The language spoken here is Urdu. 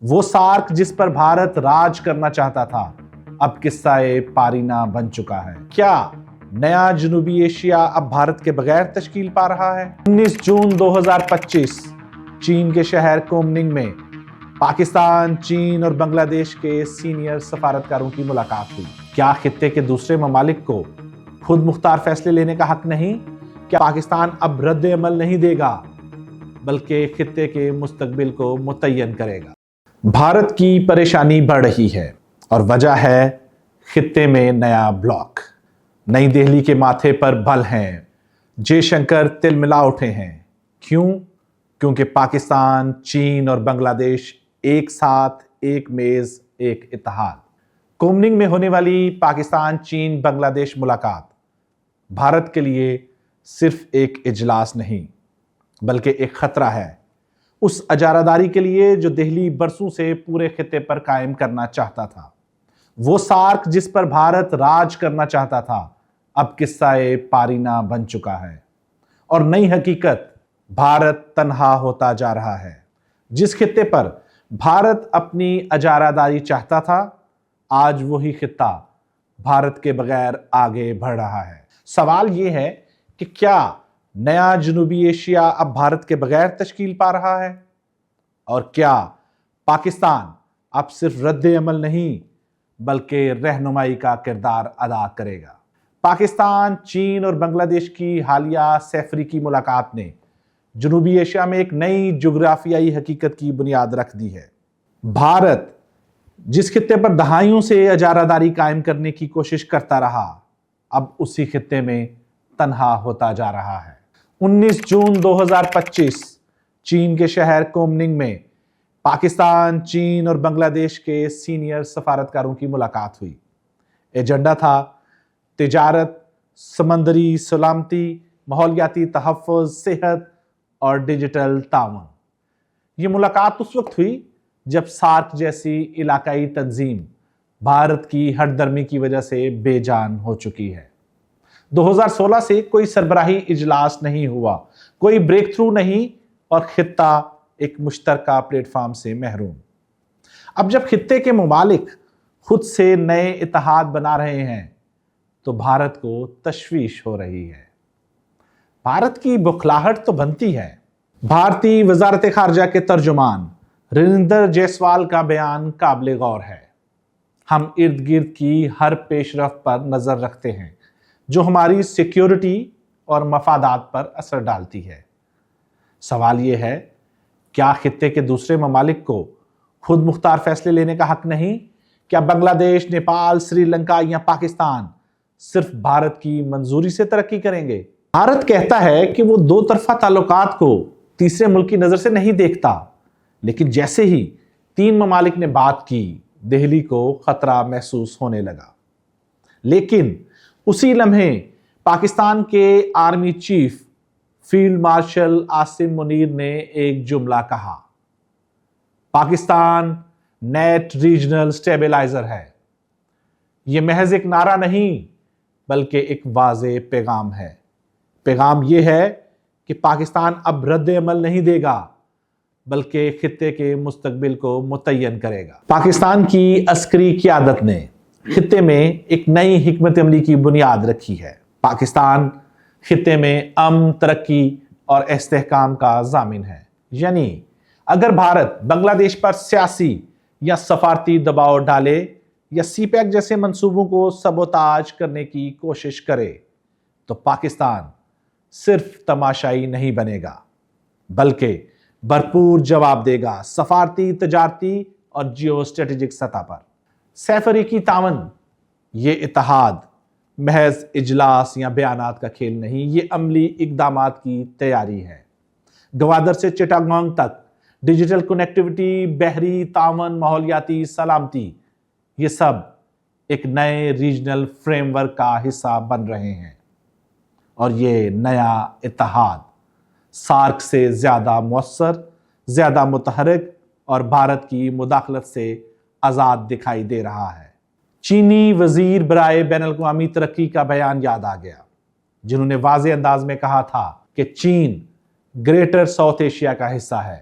وہ سارک جس پر بھارت راج کرنا چاہتا تھا اب قصہ پارینہ بن چکا ہے۔ کیا نیا جنوبی ایشیا اب بھارت کے بغیر تشکیل پا رہا ہے؟ 19 جون 2025 چین کے شہر کومنگ میں پاکستان، چین اور بنگلہ دیش کے سینئر سفارتکاروں کی ملاقات ہوئی۔ کیا خطے کے دوسرے ممالک کو خود مختار فیصلے لینے کا حق نہیں؟ کیا پاکستان اب رد عمل نہیں دے گا بلکہ خطے کے مستقبل کو متعین کرے گا؟ بھارت کی پریشانی بڑھ رہی ہے اور وجہ ہے خطے میں نیا بلاک۔ نئی دہلی کے ماتھے پر بل ہیں، جے شنکر تل ملا اٹھے ہیں۔ کیوں؟ کیونکہ پاکستان، چین اور بنگلہ دیش ایک ساتھ، ایک میز، ایک اتحاد۔ کومنگ میں ہونے والی پاکستان چین بنگلہ دیش ملاقات بھارت کے لیے صرف ایک اجلاس نہیں بلکہ ایک خطرہ ہے اس اجارہ کے لیے جو دہلی برسوں سے پورے خطے پر قائم کرنا چاہتا تھا۔ وہ سارک جس پر بھارت راج کرنا چاہتا تھا اب قصہ پارینہ بن چکا ہے اور نئی حقیقت بھارت تنہا ہوتا جا رہا ہے۔ جس خطے پر بھارت اپنی اجارہ داری چاہتا تھا آج وہی خطہ بھارت کے بغیر آگے بڑھ رہا ہے۔ سوال یہ ہے کہ کیا نیا جنوبی ایشیا اب بھارت کے بغیر تشکیل پا رہا ہے؟ اور کیا پاکستان اب صرف رد عمل نہیں بلکہ رہنمائی کا کردار ادا کرے گا؟ پاکستان، چین اور بنگلہ دیش کی حالیہ سیفری کی ملاقات نے جنوبی ایشیا میں ایک نئی جغرافیائی حقیقت کی بنیاد رکھ دی ہے۔ بھارت جس خطے پر دہائیوں سے اجارہ داری قائم کرنے کی کوشش کرتا رہا اب اسی خطے میں تنہا ہوتا جا رہا ہے۔ 19 جون 2025 چین کے شہر کومنگ میں پاکستان، چین اور بنگلہ دیش کے سینئر سفارتکاروں کی ملاقات ہوئی۔ ایجنڈا تھا تجارت، سمندری سلامتی، ماحولیاتی تحفظ، صحت اور ڈیجیٹل تعاون۔ یہ ملاقات اس وقت ہوئی جب سارک جیسی علاقائی تنظیم بھارت کی ہٹ درمی کی وجہ سے بے جان ہو چکی ہے۔ 2016 سے کوئی سربراہی اجلاس نہیں ہوا، کوئی بریک تھرو نہیں اور خطہ ایک مشترکہ پلیٹ فارم سے محروم۔ اب جب خطے کے ممالک خود سے نئے اتحاد بنا رہے ہیں تو بھارت کو تشویش ہو رہی ہے۔ بھارت کی بخلاہٹ تو بنتی ہے۔ بھارتی وزارت خارجہ کے ترجمان رنیندر جیسوال کا بیان قابل غور ہے۔ ہم ارد گرد کی ہر پیش رفت پر نظر رکھتے ہیں جو ہماری سیکیورٹی اور مفادات پر اثر ڈالتی ہے۔ سوال یہ ہے، کیا خطے کے دوسرے ممالک کو خود مختار فیصلے لینے کا حق نہیں؟ کیا بنگلہ دیش، نیپال، سری لنکا یا پاکستان صرف بھارت کی منظوری سے ترقی کریں گے؟ بھارت کہتا ہے کہ وہ دو طرفہ تعلقات کو تیسرے ملک کی نظر سے نہیں دیکھتا، لیکن جیسے ہی تین ممالک نے بات کی دہلی کو خطرہ محسوس ہونے لگا۔ لیکن اسی لمحے پاکستان کے army chief field marshal Asim Munir نے ایک جملہ کہا، پاکستان نیٹ ریجنل سٹیبلائزر ہے۔ یہ محض ایک نعرہ نہیں بلکہ ایک واضح پیغام ہے۔ پیغام یہ ہے کہ پاکستان اب رد عمل نہیں دے گا بلکہ خطے کے مستقبل کو متعین کرے گا۔ پاکستان کی عسکری قیادت نے خطے میں ایک نئی حکمت عملی کی بنیاد رکھی ہے۔ پاکستان خطے میں امن، ترقی اور استحکام کا ضامن ہے۔ یعنی اگر بھارت بنگلہ دیش پر سیاسی یا سفارتی دباؤ ڈالے یا سی پیک جیسے منصوبوں کو سبوتاژ کرنے کی کوشش کرے تو پاکستان صرف تماشائی نہیں بنے گا بلکہ بھرپور جواب دے گا، سفارتی، تجارتی اور جیو اسٹریٹجک سطح پر۔ سیفری کی تعاون، یہ اتحاد محض اجلاس یا بیانات کا کھیل نہیں، یہ عملی اقدامات کی تیاری ہے۔ گوادر سے چٹاگانگ تک ڈیجیٹل کنیکٹیوٹی، بحری تعاون، ماحولیاتی سلامتی، یہ سب ایک نئے ریجنل فریم ورک کا حصہ بن رہے ہیں۔ اور یہ نیا اتحاد سارک سے زیادہ مؤثر، زیادہ متحرک اور بھارت کی مداخلت سے آزاد دکھائی دے رہا ہے۔ چینی وزیر برائے بین الاقوامی ترقی کا بیان یاد آ گیا، جنہوں نے واضح انداز میں کہا تھا کہ چین گریٹر ساؤتھ ایشیا کا حصہ ہے۔